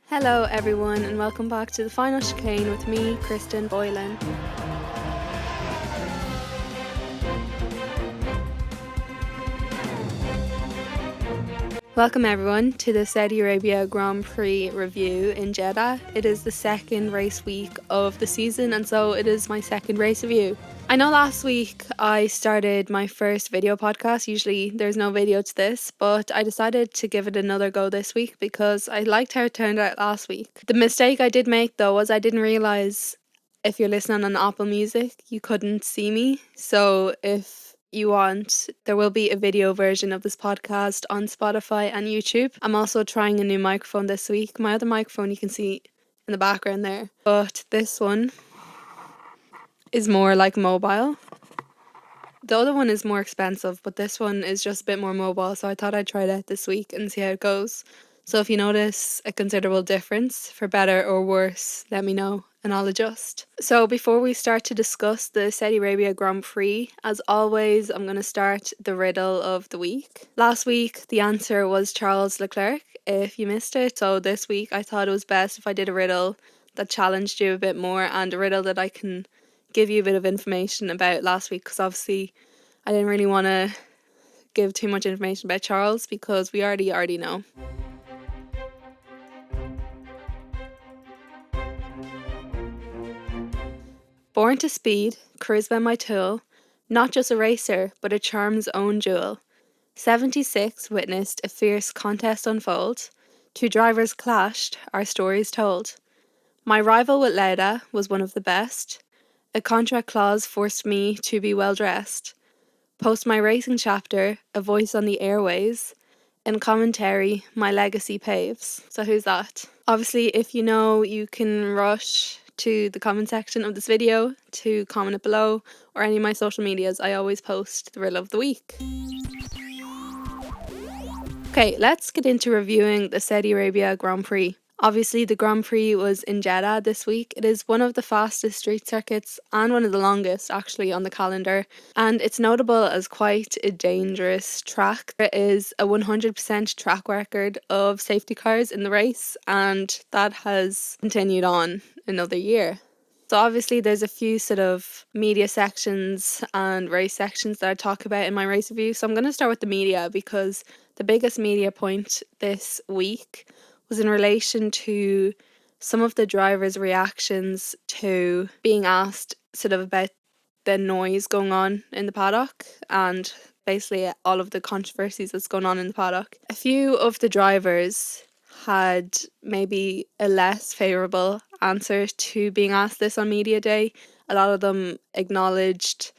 Hello everyone and welcome back to the final chicane with me, Kristen Boylan. Welcome everyone to the Saudi Arabia Grand Prix review in Jeddah. It is the second race week of the season and so it is my second race review. I know last week I started my first video podcast. Usually there's no video to this, but I decided to give it another go this week because I liked how it turned out last week. The mistake I did make though was I didn't realise if you're listening on Apple Music you couldn't see me. So if you want, there will be a video version of this podcast on Spotify and YouTube. I'm also trying a new microphone this week. My other microphone you can see in the background there, but this one is more like mobile. The other one is more expensive, but this one is just a bit more mobile, so I thought I'd try it out this week and see how it goes. So if you notice a considerable difference, for better or worse, let me know and I'll adjust. So before we start to discuss the Saudi Arabia Grand Prix, as always, I'm going to start the riddle of the week. Last week, the answer was Charles Leclerc, if you missed it. So this week, I thought it was best if I did a riddle that challenged you a bit more and a riddle that I can give you a bit of information about last week, because obviously I didn't really want to give too much information about Charles because we already know. Born to speed, charisma my tool, not just a racer, but a charm's own jewel. 76 witnessed a fierce contest unfold. Two drivers clashed, our stories told. My rival with Lauda was one of the best. A contract clause forced me to be well dressed. Post my racing chapter, a voice on the airways. In commentary, my legacy paves. So who's that? Obviously, if you know, you can rush to the comment section of this video to comment it below, or any of my social medias. I always post the riddle of the week. Okay, let's get into reviewing the Saudi Arabia Grand Prix. Obviously, the Grand Prix was in Jeddah this week. It is one of the fastest street circuits and one of the longest actually on the calendar. And it's notable as quite a dangerous track. There is a 100% track record of safety cars in the race, and that has continued on another year. So obviously there's a few sort of media sections and race sections that I talk about in my race review. So I'm going to start with the media because the biggest media point this week was in relation to some of the drivers' reactions to being asked sort of about the noise going on in the paddock and basically all of the controversies that's going on in the paddock. A few of the drivers had maybe a less favourable answer to being asked this on media day. A lot of them acknowledged,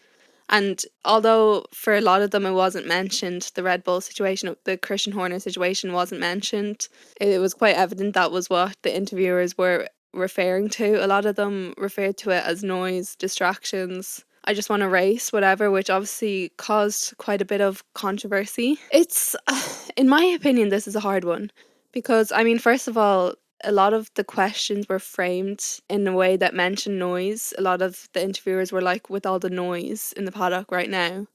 and although for a lot of them it wasn't mentioned, the Red Bull situation, the Christian Horner situation wasn't mentioned, it was quite evident that was what the interviewers were referring to. A lot of them referred to it as noise, distractions, I just want to race, whatever, which obviously caused quite a bit of controversy. It's, in my opinion, this is a hard one because, I mean, first of all, a lot of the questions were framed in a way that mentioned noise. A lot of the interviewers were like, with all the noise in the paddock right now.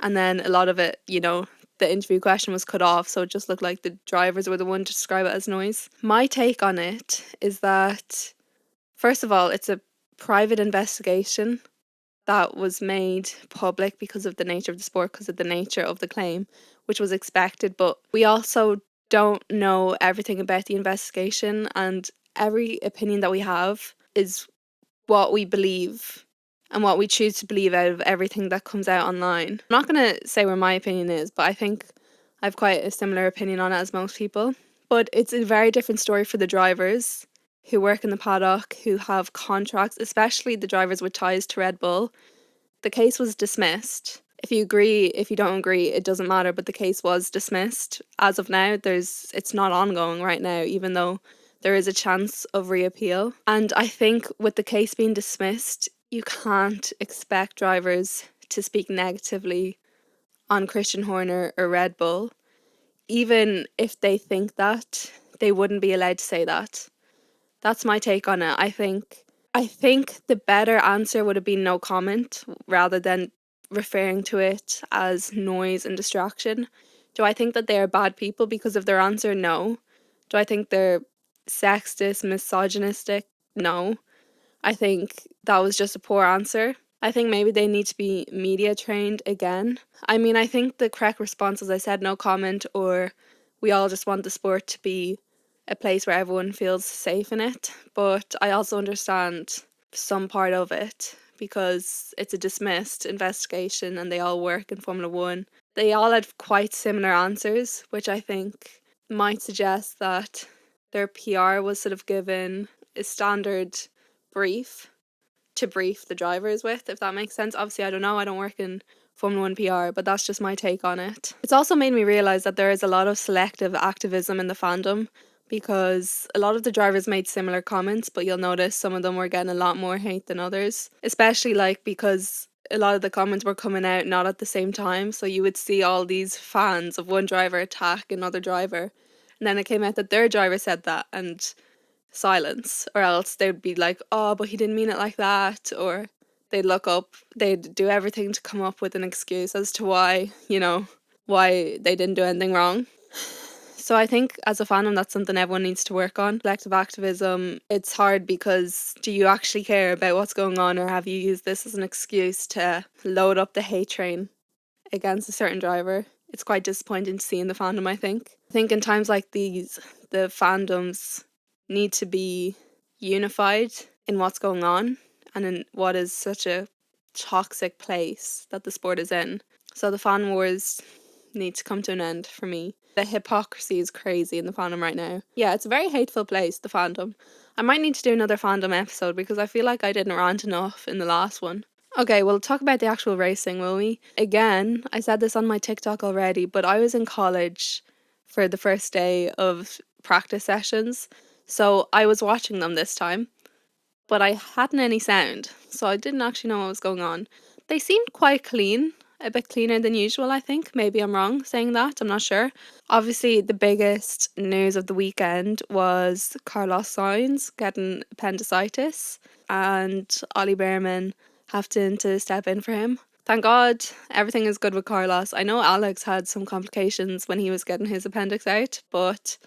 And then a lot of it, you know, the interview question was cut off, so it just looked like the drivers were the one to describe it as noise. My take on it is that, first of all, it's a private investigation that was made public because of the nature of the sport, because of the nature of the claim, which was expected. But we also don't know everything about the investigation, and every opinion that we have is what we believe and what we choose to believe out of everything that comes out online. I'm not going to say where my opinion is, but I think I have quite a similar opinion on it as most people. But it's a very different story for the drivers who work in the paddock, who have contracts, especially the drivers with ties to Red Bull. The case was dismissed. If you agree, if you don't agree, it doesn't matter, but the case was dismissed. As of now, it's not ongoing right now, even though there is a chance of reappeal. And I think with the case being dismissed, you can't expect drivers to speak negatively on Christian Horner or Red Bull. Even if they think that, they wouldn't be allowed to say that. That's my take on it. I think the better answer would have been no comment rather than referring to it as noise and distraction. Do I think that they are bad people because of their answer? No. Do I think they're sexist, misogynistic? No. I think that was just a poor answer. I think maybe they need to be media trained again. I mean, I think the correct response, as I said, no comment, or we all just want the sport to be a place where everyone feels safe in it. But I also understand some part of it because it's a dismissed investigation and they all work in Formula One. They all had quite similar answers, which I think might suggest that their PR was sort of given a standard brief to brief the drivers with, if that makes sense. Obviously, I don't know, I don't work in Formula One PR, but that's just my take on it. It's also made me realise that there is a lot of selective activism in the fandom because a lot of the drivers made similar comments, but you'll notice some of them were getting a lot more hate than others, especially like because a lot of the comments were coming out not at the same time, so you would see all these fans of one driver attack another driver, and then it came out that their driver said that, and silence, or else they'd be like, oh, but he didn't mean it like that, or they'd look up, they'd do everything to come up with an excuse as to why, why they didn't do anything wrong. So I think as a fandom, that's something everyone needs to work on. Collective activism, it's hard because do you actually care about what's going on, or have you used this as an excuse to load up the hate train against a certain driver? It's quite disappointing to see in the fandom, I think. I think in times like these, the fandoms need to be unified in what's going on and in what is such a toxic place that the sport is in. So the fan wars need to come to an end for me. The hypocrisy is crazy in the fandom right now. Yeah, it's a very hateful place, the fandom. I might need to do another fandom episode because I feel like I didn't rant enough in the last one. Okay, we'll talk about the actual racing, will we? Again, I said this on my TikTok already, but I was in college for the first day of practice sessions, so I was watching them this time, but I hadn't any sound, so I didn't actually know what was going on. They seemed quite clean, a bit cleaner than usual, I think. Maybe I'm wrong saying that, I'm not sure. Obviously, the biggest news of the weekend was Carlos Sainz getting appendicitis and Ollie Bearman having to step in for him. Thank God everything is good with Carlos. I know Alex had some complications when he was getting his appendix out, but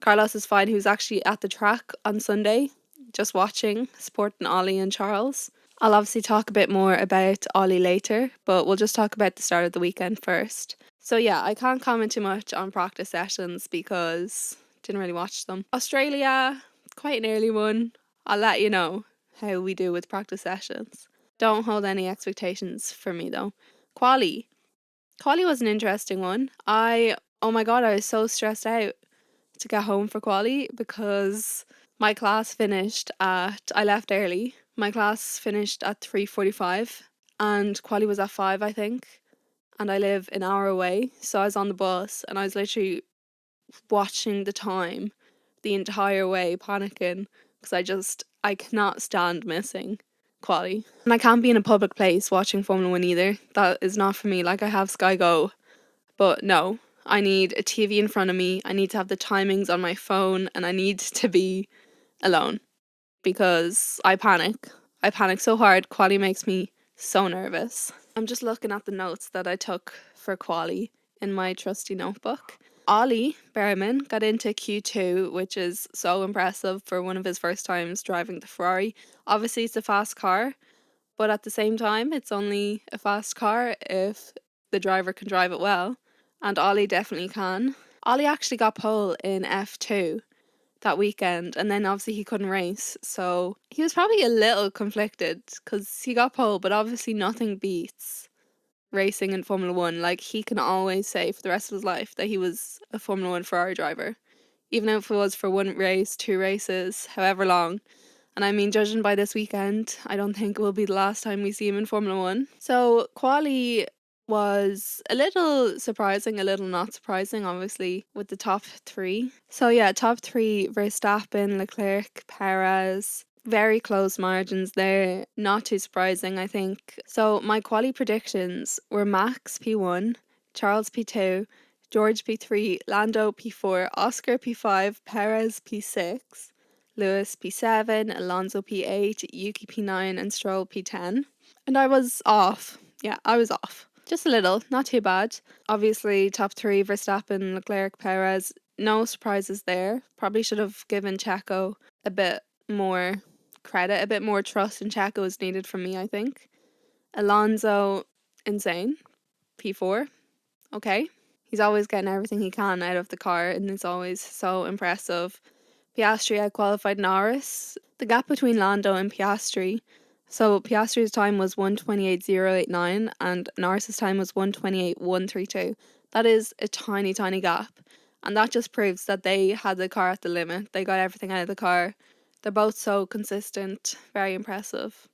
Carlos is fine. He was actually at the track on Sunday, just watching, supporting Ollie and Charles. I'll obviously talk a bit more about Ollie later, but we'll just talk about the start of the weekend first. So yeah, I can't comment too much on practice sessions because I didn't really watch them. Australia, quite an early one. I'll let you know how we do with practice sessions. Don't hold any expectations for me though. Quali. Quali was an interesting one. Oh my god, I was so stressed out to get home for quali because my class finished I left early. My class finished at 3:45 and quali was at 5, I think. And I live an hour away, so I was on the bus and I was literally watching the time the entire way, panicking because I cannot stand missing quali. And I can't be in a public place watching Formula One either. That is not for me. Like, I have Sky Go, but no, I need a TV in front of me. I need to have the timings on my phone and I need to be alone because I panic. I panic so hard. Quali makes me so nervous. I'm just looking at the notes that I took for quali in my trusty notebook. Ollie Bearman got into Q2, which is so impressive for one of his first times driving the Ferrari. Obviously, it's a fast car, but at the same time, it's only a fast car if the driver can drive it well, and Ollie definitely can. Ollie actually got pole in F2 that weekend, and then obviously he couldn't race, so he was probably a little conflicted because he got pole, but obviously nothing beats racing in Formula One. Like, he can always say for the rest of his life that he was a Formula One Ferrari driver, even if it was for one race, 2 races, however long. And I mean, judging by this weekend, I don't think it will be the last time we see him in Formula One. So quali was a little surprising, a little not surprising, obviously, with the top 3. So yeah, top 3, Verstappen, Leclerc, Perez. Very close margins there. Not too surprising, I think. So my quali predictions were Max P1, Charles P2, George P3, Lando P4, Oscar P5, Perez P6, Lewis P7, Alonso P8, Yuki P9, and Stroll P10. And I was off. Yeah, I was off. Just a little, not too bad. Obviously, top 3, Verstappen, Leclerc, Perez. no surprises there. Probably should have given Checo a bit more credit, a bit more trust in Checo is needed from me, I think. Alonso, insane. P4, okay. He's always getting everything he can out of the car and it's always so impressive. Piastri out-qualified Norris. The gap between Lando and Piastri. So Piastri's time was 1:28.089 and Norris's time was 1:28.132. That is a tiny, tiny gap. And that just proves that they had the car at the limit. They got everything out of the car. They're both so consistent. Very impressive.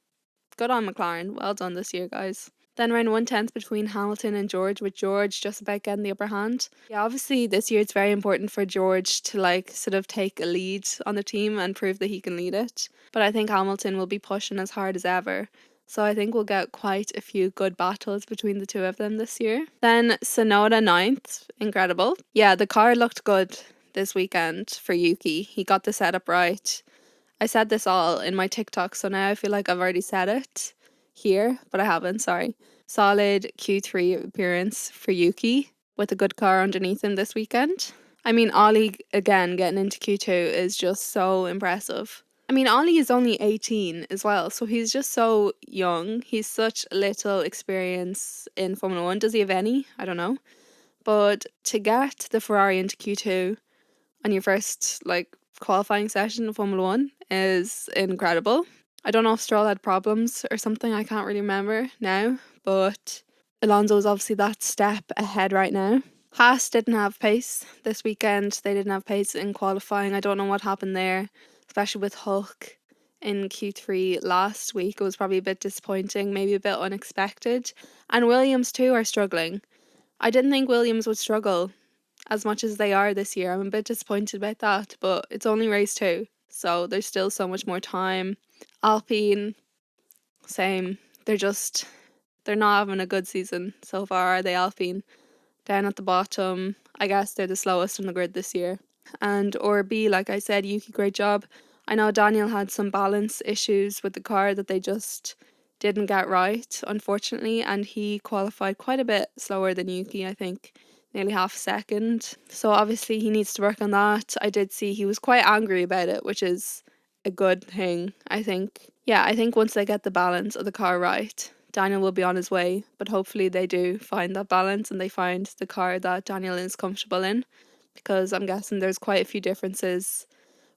Good on McLaren. Well done this year, guys. Then around 1/10 between Hamilton and George, with George just about getting the upper hand. Yeah, obviously this year it's very important for George to sort of take a lead on the team and prove that he can lead it. But I think Hamilton will be pushing as hard as ever. So I think we'll get quite a few good battles between the two of them this year. Then Tsunoda ninth, incredible. Yeah, the car looked good this weekend for Yuki. He got the setup right. I said this all in my TikTok, so now I feel like I've already said it here, but I haven't, sorry. Solid Q3 appearance for Yuki with a good car underneath him this weekend. I mean, Ollie, again, getting into Q2 is just so impressive. I mean, Ollie is only 18 as well, so he's just so young. He's such little experience in Formula 1. Does he have any? I don't know. But to get the Ferrari into Q2 on your first, qualifying session in Formula 1 is incredible. I don't know if Stroll had problems or something, I can't really remember now, but Alonso is obviously that step ahead right now. Haas didn't have pace this weekend. They didn't have pace in qualifying. I don't know what happened there, especially with Hulk in Q3 last week. It was probably a bit disappointing, maybe a bit unexpected. And Williams too are struggling. I didn't think Williams would struggle as much as they are this year. I'm a bit disappointed about that, but it's only race 2, so there's still so much more time. Alpine, same. They're not having a good season so far, are they, Alpine? Down at the bottom. I guess they're the slowest on the grid this year. And RB, like I said, Yuki, great job. I know Daniel had some balance issues with the car that they just didn't get right, unfortunately, and he qualified quite a bit slower than Yuki, I think. Nearly half a second. So obviously he needs to work on that. I did see he was quite angry about it, which is a good thing, I think. Yeah, I think once they get the balance of the car right, Daniel will be on his way, but hopefully they do find that balance and they find the car that Daniel is comfortable in, because I'm guessing there's quite a few differences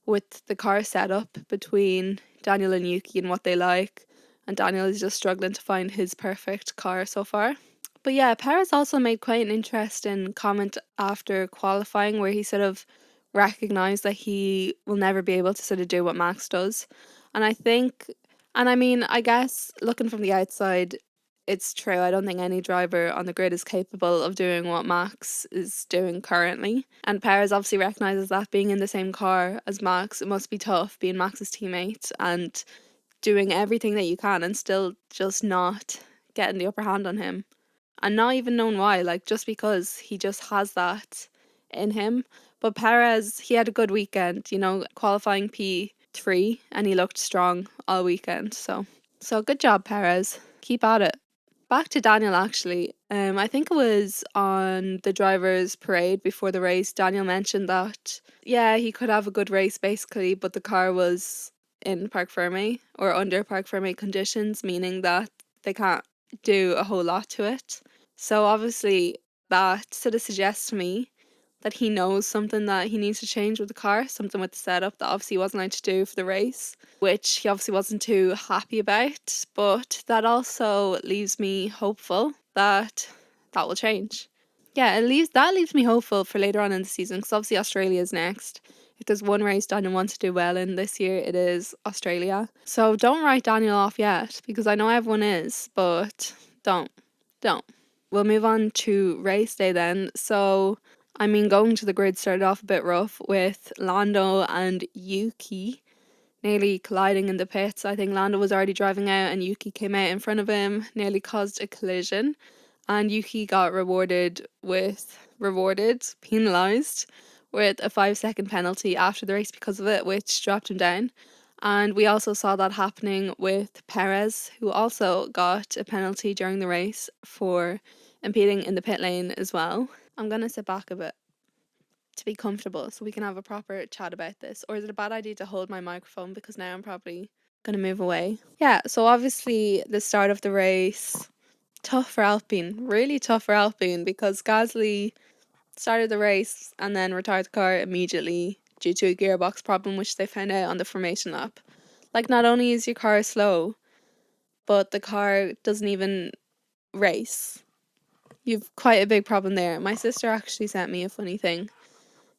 with the car setup between Daniel and Yuki and what they like, and Daniel is just struggling to find his perfect car so far. But yeah, Perez also made quite an interesting comment after qualifying where he sort of recognised that he will never be able to sort of do what Max does. And I mean, I guess looking from the outside, it's true. I don't think any driver on the grid is capable of doing what Max is doing currently. And Perez obviously recognises that being in the same car as Max, it must be tough being Max's teammate and doing everything that you can and still just not getting the upper hand on him. And not even knowing why, just because he just has that in him. But Perez, he had a good weekend, qualifying P3 and he looked strong all weekend. So good job, Perez. Keep at it. Back to Daniel, actually. I think it was on the drivers' parade before the race. Daniel mentioned that, yeah, he could have a good race basically, but the car was in Parc Fermé or under Parc Fermé conditions, meaning that they can't do a whole lot to it. So obviously that sort of suggests to me that he knows something that he needs to change with the car, something with the setup that obviously he wasn't allowed to do for the race, which he obviously wasn't too happy about. But that also leaves me hopeful that that will change. Yeah, that leaves me hopeful for later on in the season, because obviously Australia is next. If there's one race Daniel wants to do well in this year, it is Australia. So don't write Daniel off yet, because I know everyone is, but don't. We'll move on to race day then. So, I mean, going to the grid started off a bit rough with Lando and Yuki nearly colliding in the pits. I think Lando was already driving out and Yuki came out in front of him, nearly caused a collision. And Yuki got penalised with a 5-second penalty after the race because of it, which dropped him down. And we also saw that happening with Perez, who also got a penalty during the race for impeding in the pit lane as well. I'm going to sit back a bit. to be comfortable so we can have a proper chat about this? Or is it a bad idea to hold my microphone because now I'm probably going to move away? Yeah, so obviously the start of the race, tough for Alpine, really tough for Alpine because Gasly started the race and then retired the car immediately due to a gearbox problem, which they found out on the formation lap. Like, not only is your car slow, but the car doesn't even race. You've quite a big problem there. My sister actually sent me a funny thing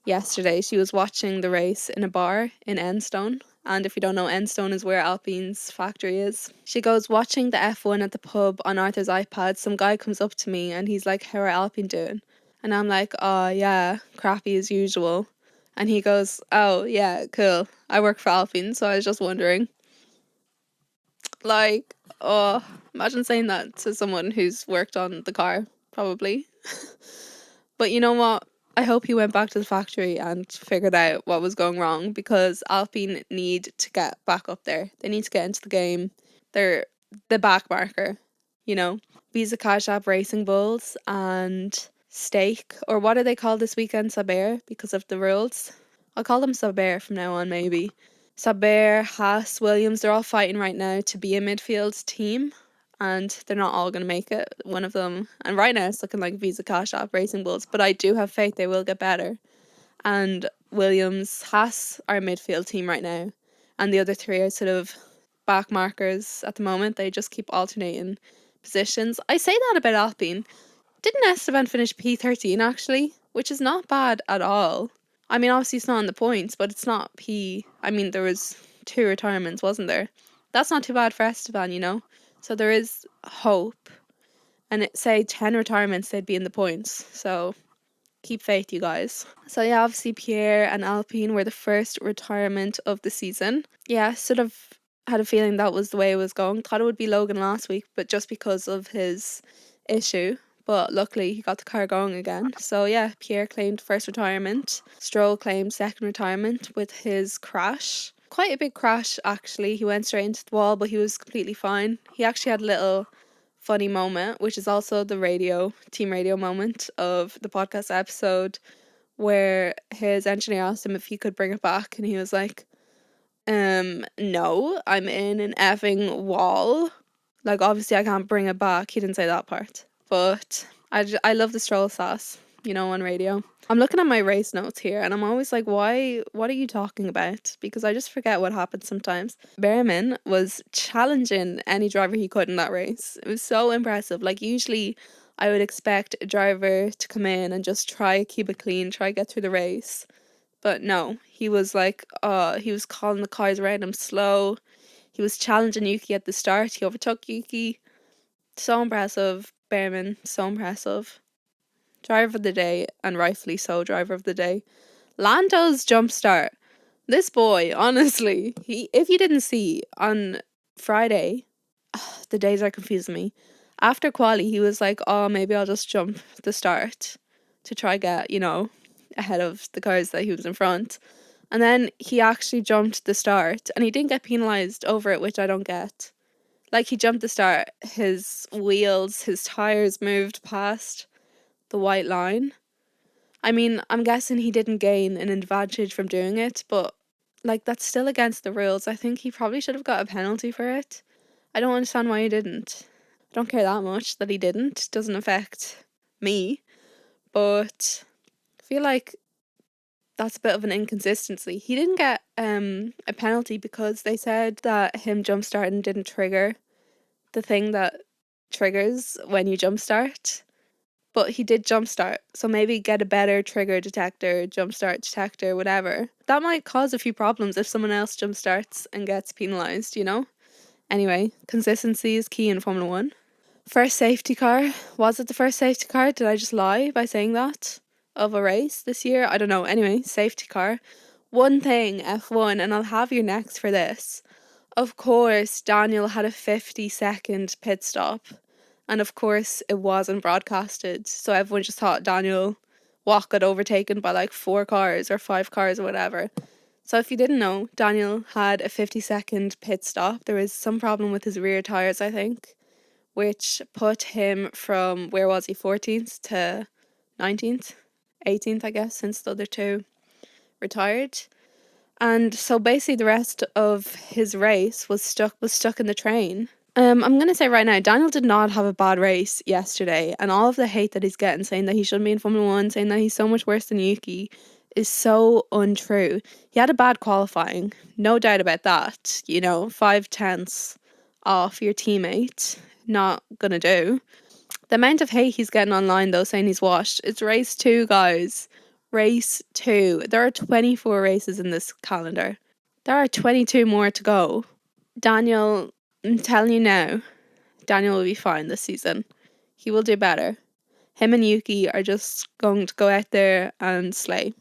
yesterday. She was watching the race in a bar in Enstone. And if you don't know, Enstone is where Alpine's factory is. She goes, watching the F1 at the pub on Arthur's iPad. Some guy comes up to me and he's like, how are Alpine doing? And I'm like, oh yeah, crappy as usual. And he goes, oh yeah, cool. I work for Alpine, so I was just wondering. Like, oh, imagine saying that to someone who's worked on the car, probably. But you know what? I hope he went back to the factory and figured out what was going wrong because Alpine need to get back up there. They need to get into the game. They're the back marker, you know. Visa Cash App Racing Bulls and Stake, or what are they called this weekend? Saber, because of the rules. I'll call them Saber from now on, maybe. Saber, Haas, Williams, they're all fighting right now to be a midfield team, and they're not all going to make it. One of them, and right now it's looking like Visa Cash App Racing Bulls, but I do have faith they will get better. And Williams, Haas are a midfield team right now, and the other three are sort of back markers at the moment. They just keep alternating positions. I say that about Alpine. Didn't Esteban finish P13 actually, which is not bad at all. I mean, obviously it's not in the points, but it's not P. I mean, there was 2 retirements, wasn't there? That's not too bad for Esteban, you know? So there is hope. And it say 10 retirements, they'd be in the points. So keep faith, you guys. So yeah, obviously Pierre and Alpine were the first retirement of the season. Yeah, sort of had a feeling that was the way it was going. Thought it would be Logan last week, but just because of his issue. But luckily he got the car going again. So yeah, Pierre claimed first retirement. Stroll claimed second retirement with his crash. Quite a big crash actually. He went straight into the wall, but he was completely fine. He actually had a little funny moment, which is also the team radio moment of the podcast episode, where his engineer asked him if he could bring it back, and he was like, no, I'm in an effing wall. Like, obviously I can't bring it back. He didn't say that part. But I love the Stroll sauce, you know, on radio. I'm looking at my race notes here and I'm always like, what are you talking about? Because I just forget what happened sometimes. Bearman was challenging any driver he could in that race. It was so impressive. Like, usually I would expect a driver to come in and just try keep it clean, try get through the race. But no, he was like, he was calling the cars around him slow. He was challenging Yuki at the start. He overtook Yuki. So impressive, Bearman, so impressive. Driver of the day, and rightfully so, driver of the day. Lando's jump start. This boy, honestly, if you didn't see on Friday, the days are confusing me. After quali, he was like, oh, maybe I'll just jump the start to try get, you know, ahead of the cars that he was in front. And then he actually jumped the start and he didn't get penalised over it, which I don't get. Like, he jumped the start, his wheels, his tyres moved past the white line. I mean, I'm guessing he didn't gain an advantage from doing it, but like, that's still against the rules. I think he probably should have got a penalty for it. I don't understand why he didn't. I don't care that much that he didn't. It doesn't affect me. But I feel like that's a bit of an inconsistency. He didn't get a penalty because they said that him jumpstarting didn't trigger the thing that triggers when you jumpstart. But he did jumpstart, so maybe get a better trigger detector, jumpstart detector, whatever. That might cause a few problems if someone else jumpstarts and gets penalised, you know? Anyway, consistency is key in Formula 1. First safety car. Was it the first safety car? Did I just lie by saying that? Of a race this year? I don't know. Anyway, safety car. One thing, F1, and I'll have your next for this. Of course, Daniel had a 50-second pit stop. And of course, it wasn't broadcasted. So everyone just thought Daniel Watt got overtaken by like 4 cars or 5 cars or whatever. So if you didn't know, Daniel had a 50-second pit stop. There was some problem with his rear tyres, I think, which put him from, where was he, 14th to 19th? 18th, I guess, since the other two retired. And so basically the rest of his race was stuck in the train. I'm gonna say right now, Daniel did not have a bad race yesterday, and all of the hate that he's getting, saying that he shouldn't be in Formula One, saying that he's so much worse than Yuki, is so untrue. He had a bad qualifying, no doubt about that. 5 tenths off your teammate, not gonna do. The amount of hate he's getting online though, saying he's washed. It's race 2, guys. Race 2. There are 24 races in this calendar. There are 22 more to go. Daniel, I'm telling you now, Daniel will be fine this season. He will do better. Him and Yuki are just going to go out there and slay.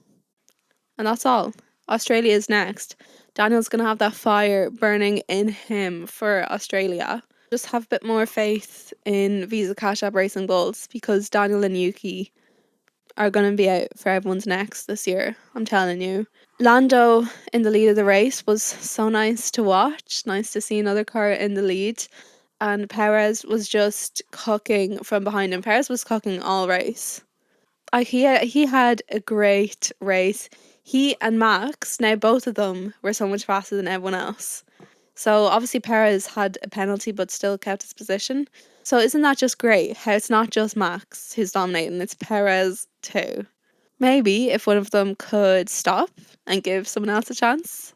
And that's all. Australia is next. Daniel's going to have that fire burning in him for Australia. Just have a bit more faith in Visa Cash App Racing Bulls, because Daniel and Yuki are going to be out for everyone's necks this year. I'm telling you. Lando in the lead of the race was so nice to watch. Nice to see another car in the lead. And Perez was just cooking from behind him. Perez was cooking all race. He had a great race. He and Max, now both of them were so much faster than everyone else. So obviously Perez had a penalty but still kept his position. So isn't that just great how it's not just Max who's dominating, it's Perez too. Maybe if one of them could stop and give someone else a chance,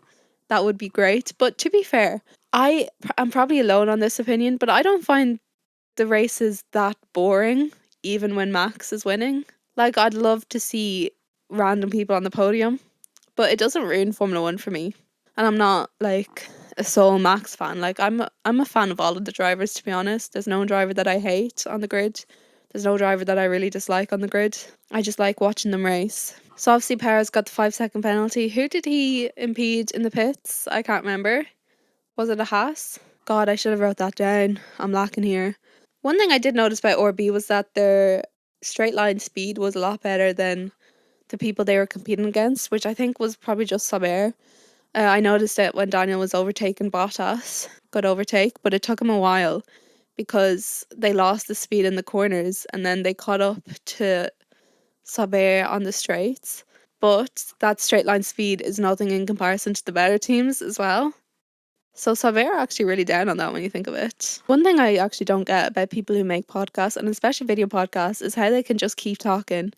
that would be great. But to be fair, I'm probably alone on this opinion, but I don't find the races that boring even when Max is winning. Like, I'd love to see random people on the podium, but it doesn't ruin Formula One for me. And I'm not like a sole Max fan. Like, I'm a fan of all of the drivers, to be honest. There's no driver that I hate on the grid. There's no driver that I really dislike on the grid. I just like watching them race. So obviously Perez got the 5-second penalty. Who did he impede in the pits? I can't remember. Was it a Haas? God, I should have wrote that down. I'm lacking here. One thing I did notice about RB was that their straight line speed was a lot better than the people they were competing against, which I think was probably just Saber. I noticed it when Daniel was overtaking Bottas. Good overtake, but it took him a while because they lost the speed in the corners and then they caught up to Saber on the straights. But that straight line speed is nothing in comparison to the better teams as well. So Saber are actually really down on that when you think of it. One thing I actually don't get about people who make podcasts, and especially video podcasts, is how they can just keep talking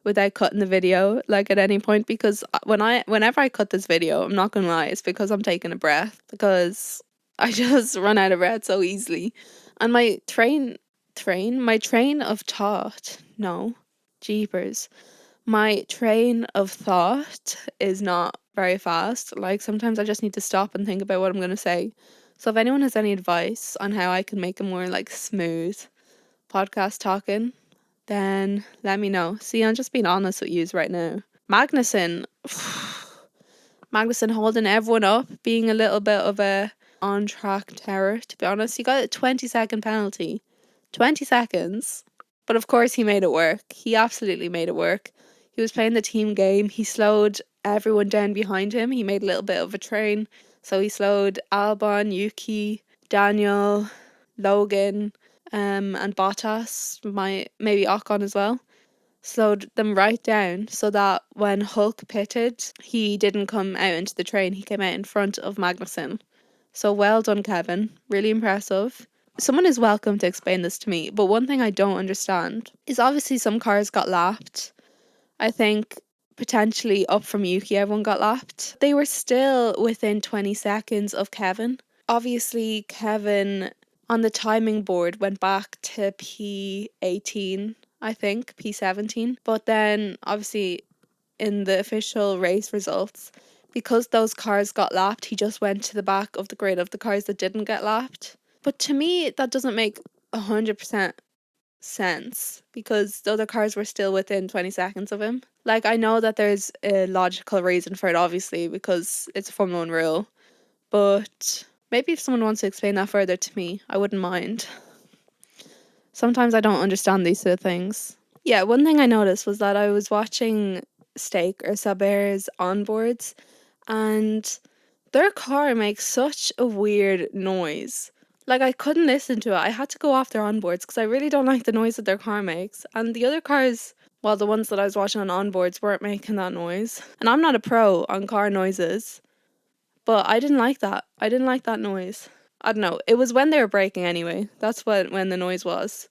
without cutting the video, like, at any point. Because whenever I cut this video, I'm not gonna lie, it's because I'm taking a breath, because I just run out of breath so easily. And my train of thought, no, jeepers, my train of thought is not very fast. Like, sometimes I just need to stop and think about what I'm going to say. So if anyone has any advice on how I can make a more like smooth podcast talking, then let me know. See, I'm just being honest with you right now. Magnussen holding everyone up, being a little bit of a on track terror, to be honest. He got a 20-second penalty. 20 seconds. But of course he made it work. He absolutely made it work. He was playing the team game. He slowed everyone down behind him. He made a little bit of a train. So he slowed Albon, Yuki, Daniel, Logan, and Bottas, maybe Ocon as well. Slowed them right down so that when Hulk pitted, he didn't come out into the train. He came out in front of Magnussen. So well done, Kevin. Really impressive. Someone is welcome to explain this to me, but one thing I don't understand is obviously some cars got lapped. I think potentially up from Yuki, everyone got lapped. They were still within 20 seconds of Kevin. Obviously, Kevin on the timing board went back to P18, I think, P17. But then obviously in the official race results, because those cars got lapped, he just went to the back of the grid of the cars that didn't get lapped. But to me, that doesn't make 100% sense, because the other cars were still within 20 seconds of him. Like, I know that there's a logical reason for it, obviously, because it's a Formula 1 rule. But maybe if someone wants to explain that further to me, I wouldn't mind. Sometimes I don't understand these sort of things. Yeah, one thing I noticed was that I was watching Saber's onboards, and their car makes such a weird noise. Like, I couldn't listen to it. I had to go off their onboards because I really don't like the noise that their car makes. And the other cars while the ones that I was watching on onboards weren't making that noise. And I'm not a pro on car noises, but I didn't like that. I didn't like that noise. I don't know. It was when they were braking anyway. That's when the noise was.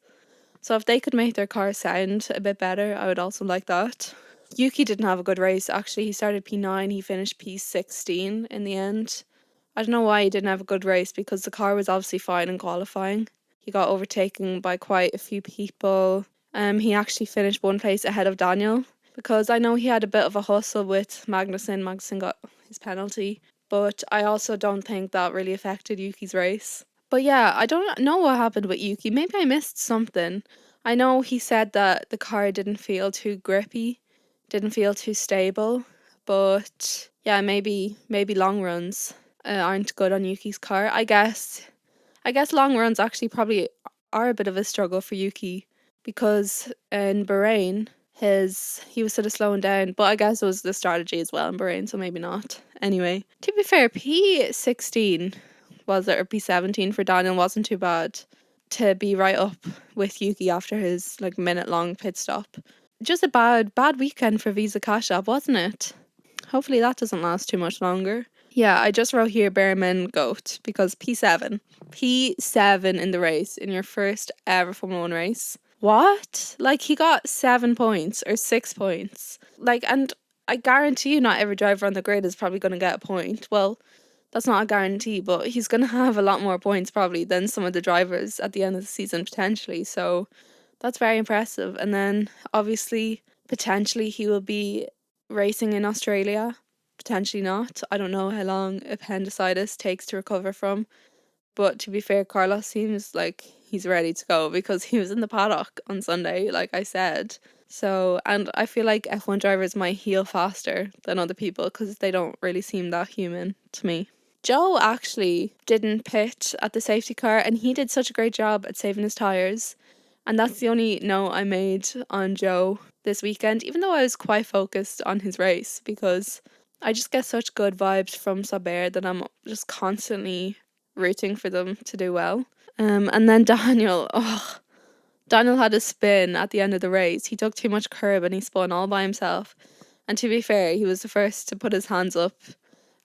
So if they could make their car sound a bit better, I would also like that. Yuki didn't have a good race. Actually, he started P9, he finished P16 in the end. I don't know why he didn't have a good race, because the car was obviously fine in qualifying. He got overtaken by quite a few people. He actually finished one place ahead of Daniel, because I know he had a bit of a hustle with Magnussen. Magnussen got his penalty, but I also don't think that really affected Yuki's race. But yeah, I don't know what happened with Yuki. Maybe I missed something. I know he said that the car didn't feel too grippy, didn't feel too stable, but yeah, maybe long runs aren't good on Yuki's car. I guess long runs actually probably are a bit of a struggle for Yuki, because in Bahrain he was sort of slowing down, but I guess it was the strategy as well in Bahrain, so maybe not. Anyway, to be fair, P16 was it, or P17 for Daniel wasn't too bad to be right up with Yuki after his like minute long pit stop. Just a bad weekend for Visa Cash App, wasn't it? Hopefully that doesn't last too much longer. Yeah, I just wrote here Bearman GOAT, because P7 in the race, in your first ever Formula 1 race. What? Like, he got 7 points or 6 points. Like, and I guarantee you not every driver on the grid is probably going to get a point. Well, that's not a guarantee, but he's going to have a lot more points probably than some of the drivers at the end of the season potentially. So that's very impressive. And then obviously, potentially he will be racing in Australia. Potentially not. I don't know how long appendicitis takes to recover from. But to be fair, Carlos seems like he's ready to go, because he was in the paddock on Sunday, like I said. So, and I feel like F1 drivers might heal faster than other people, because they don't really seem that human to me. Joe actually didn't pit at the safety car, and he did such a great job at saving his tyres. And that's the only note I made on Joe this weekend, even though I was quite focused on his race, because I just get such good vibes from Saber that I'm just constantly rooting for them to do well. And then Daniel had a spin at the end of the race. He took too much curb and he spun all by himself. And to be fair, he was the first to put his hands up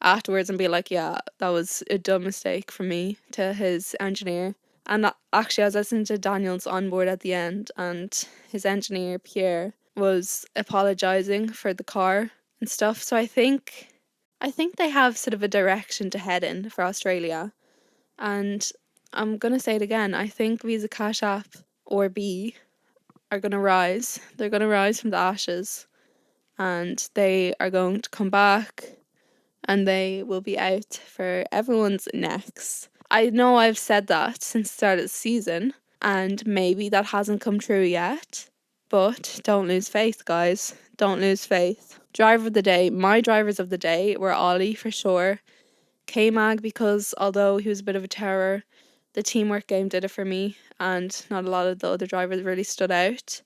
afterwards and be like, yeah, that was a dumb mistake from me, to his engineer. And actually, I was listening to Daniel's onboard at the end, and his engineer, Pierre, was apologising for the car and stuff. So I think they have sort of a direction to head in for Australia. And I'm going to say it again. I think Visa Cash App or B are going to rise. They're going to rise from the ashes, and they are going to come back, and they will be out for everyone's necks. I know I've said that since the start of the season, and maybe that hasn't come true yet, but don't lose faith, guys. Don't lose faith. Driver of the day, my drivers of the day were Ollie for sure, K-Mag, because although he was a bit of a terror, the teamwork game did it for me, and not a lot of the other drivers really stood out,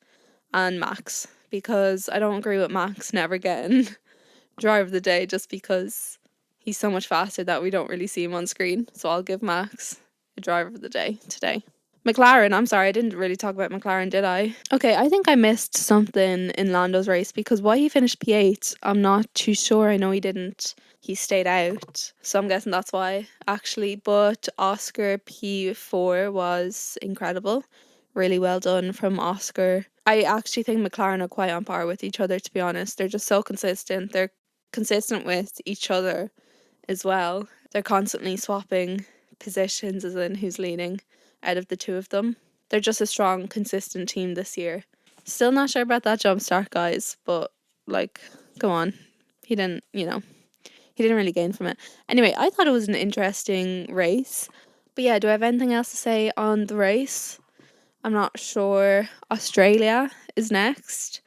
and Max, because I don't agree with Max never getting driver of the day, just because he's so much faster that we don't really see him on screen. So I'll give Max a driver of the day today. McLaren, I'm sorry, I didn't really talk about McLaren, did I? Okay, I think I missed something in Lando's race, because why he finished P8, I'm not too sure. I know he didn't. He stayed out. So I'm guessing that's why, actually. But Oscar P4 was incredible. Really well done from Oscar. I actually think McLaren are quite on par with each other, to be honest. They're just so consistent. They're consistent with each other as well. They're constantly swapping positions, as in who's leading out of the two of them. They're just a strong, consistent team this year. Still not sure about that jump start, guys, but like, go on. He didn't really gain from it. Anyway, I thought it was an interesting race. But yeah, do I have anything else to say on the race? I'm not sure. Australia is next.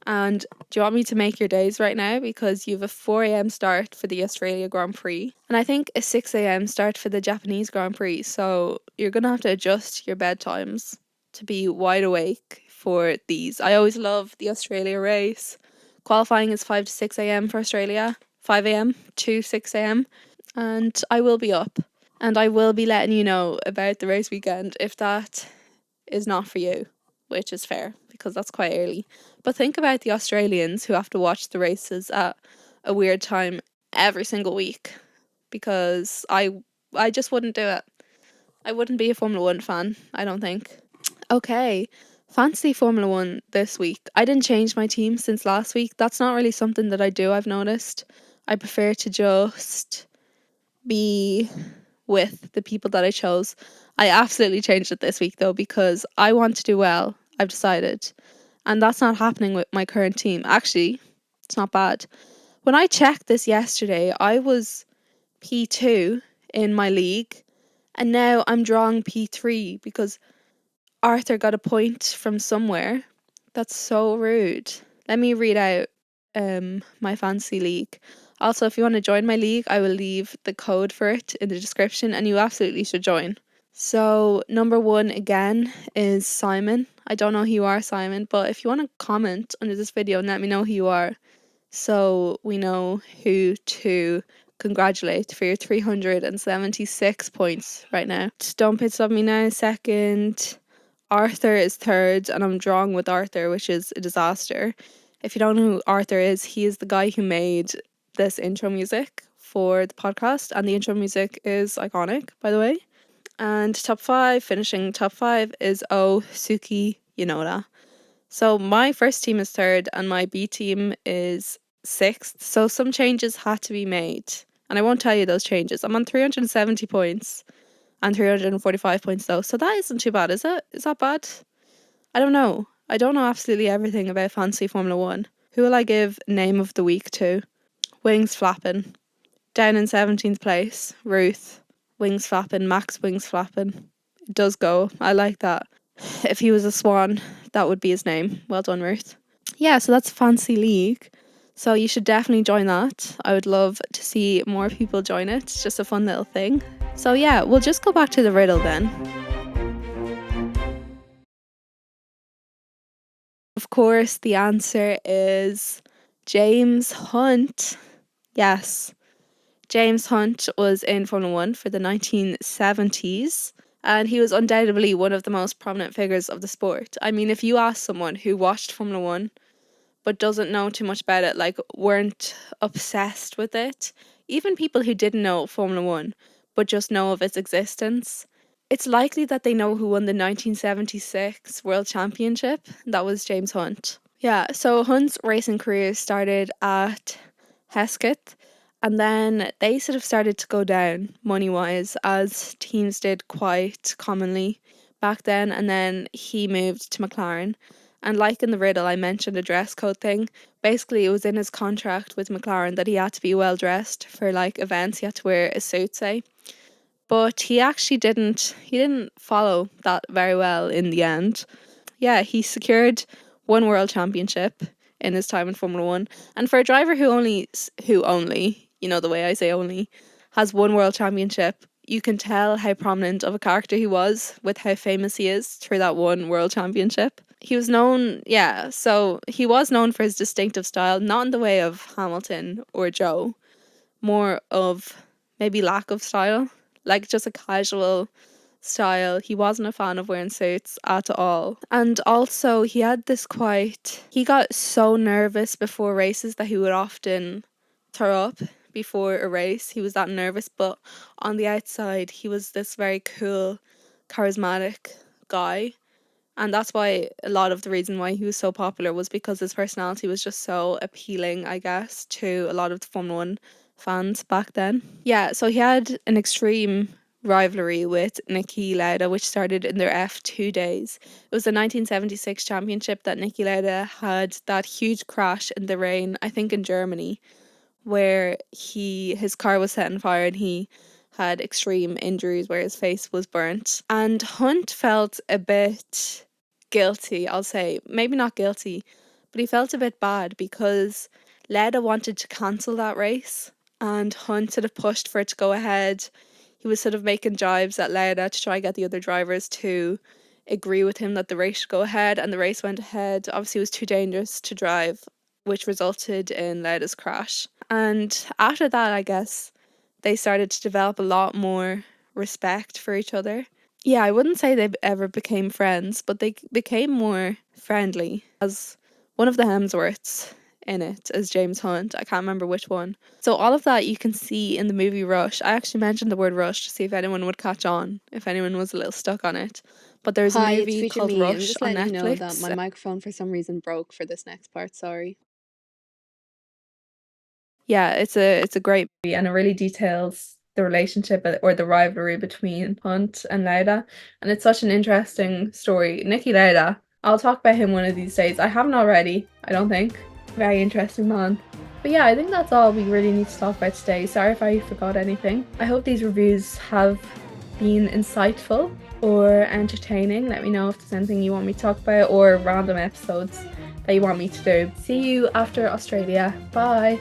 And do you want me to make your days right now? Because you have a 4 a.m. start for the Australia Grand Prix. And I think a 6 a.m. start for the Japanese Grand Prix. So you're going to have to adjust your bedtimes to be wide awake for these. I always love the Australia race. Qualifying is 5 to 6 a.m. for Australia. 5 a.m. to 6 a.m. And I will be up. And I will be letting you know about the race weekend if that is not for you. which is fair because that's quite early. But think about the Australians who have to watch the races at a weird time every single week, because I just wouldn't do it. I wouldn't be a Formula One fan, I don't think. Okay, fancy Formula One this week. I didn't change my team since last week. That's not really something that I do, I've noticed. I prefer to just be with the people that I chose. I absolutely changed it this week though, because I want to do well, I've decided. And that's not happening with my current team. Actually, it's not bad. When I checked this yesterday, I was P2 in my league, and now I'm drawing P3 because Arthur got a point from somewhere. That's so rude. Let me read out my fantasy league. Also, if you want to join my league, I will leave the code for it in the description, and you absolutely should join. So, number one again is Simon. I don't know who you are, Simon, but if you want to comment under this video and let me know who you are, so we know who to congratulate for your 376 points right now. Don't pit stop me now. Second, Arthur is third, and I'm drawing with Arthur, which is a disaster. If you don't know who Arthur is, he is the guy who made this intro music for the podcast, and the intro music is iconic, by the way. And top five, finishing top five, is Suki Yonoda. So my first team is third, and my B team is sixth. So some changes had to be made, and I won't tell you those changes. I'm on 370 points and 345 points though, so that isn't too bad, is it? Is that bad? I don't know. I don't know absolutely everything about fancy Formula One. Who will I give name of the week to? Wings flapping. Down in 17th place, Ruth. Wings flapping, Max wings flapping. It does go. I like that. If he was a swan, that would be his name. Well done, Ruth. Yeah, so that's Fancy League. So you should definitely join that. I would love to see more people join it. It's just a fun little thing. So yeah, we'll just go back to the riddle then. Of course, the answer is James Hunt. Yes, James Hunt was in Formula One for the 1970s, and he was undoubtedly one of the most prominent figures of the sport. I mean, if you ask someone who watched Formula One but doesn't know too much about it, like weren't obsessed with it, even people who didn't know Formula One but just know of its existence, it's likely that they know who won the 1976 World Championship. That was James Hunt. Yeah, so Hunt's racing career started at Hesketh, and then they sort of started to go down money wise, as teams did quite commonly back then. And then he moved to McLaren. And like in the riddle, I mentioned a dress code thing. Basically, it was in his contract with McLaren that he had to be well dressed for like events. He had to wear a suit, say. But he actually didn't follow that very well in the end. Yeah, he secured one world championship in his time in Formula One. And for a driver who only, you know the way I say only, has one world championship, you can tell how prominent of a character he was with how famous he is through that one world championship. He was known, yeah, so he was known for his distinctive style, not in the way of Hamilton or Joe, more of maybe lack of style, like just a casual style. He wasn't a fan of wearing suits at all. And also, he got so nervous before races that he would often throw up before a race. He was that nervous, but on the outside, he was this very cool, charismatic guy. And that's why a lot of the reason why he was so popular was because his personality was just so appealing, I guess, to a lot of the Formula One fans back then. Yeah, so he had an extreme rivalry with Niki Lauda, which started in their F2 days. It was the 1976 championship that Niki Lauda had that huge crash in the rain, I think in Germany, where his car was set on fire and he had extreme injuries where his face was burnt. And Hunt felt a bit guilty, I'll say. Maybe not guilty, but he felt a bit bad because Lauda wanted to cancel that race and Hunt sort of pushed for it to go ahead. He was sort of making jibes at Lauda to try and get the other drivers to agree with him that the race should go ahead, and the race went ahead. Obviously, it was too dangerous to drive, which resulted in Lauda's crash. And after that, I guess, they started to develop a lot more respect for each other. Yeah, I wouldn't say they ever became friends, but they became more friendly. As one of the Hemsworths in it as James Hunt, I can't remember which one. So all of that you can see in the movie Rush. I actually mentioned the word Rush to see if anyone would catch on, if anyone was a little stuck on it. But there's a Hi, it's movie Future called Me. I'm Rush just on letting you know that Netflix. my microphone for some reason broke for this next part. Sorry. Yeah, it's a great movie and it really details the relationship or the rivalry between Hunt and Lauda. And it's such an interesting story. Nicky Lauda, I'll talk about him one of these days. I haven't already, I don't think. Very interesting man. But yeah, I think that's all we really need to talk about today. Sorry if I forgot anything. I hope these reviews have been insightful or entertaining. Let me know if there's anything you want me to talk about or random episodes that you want me to do. See you after Australia. Bye.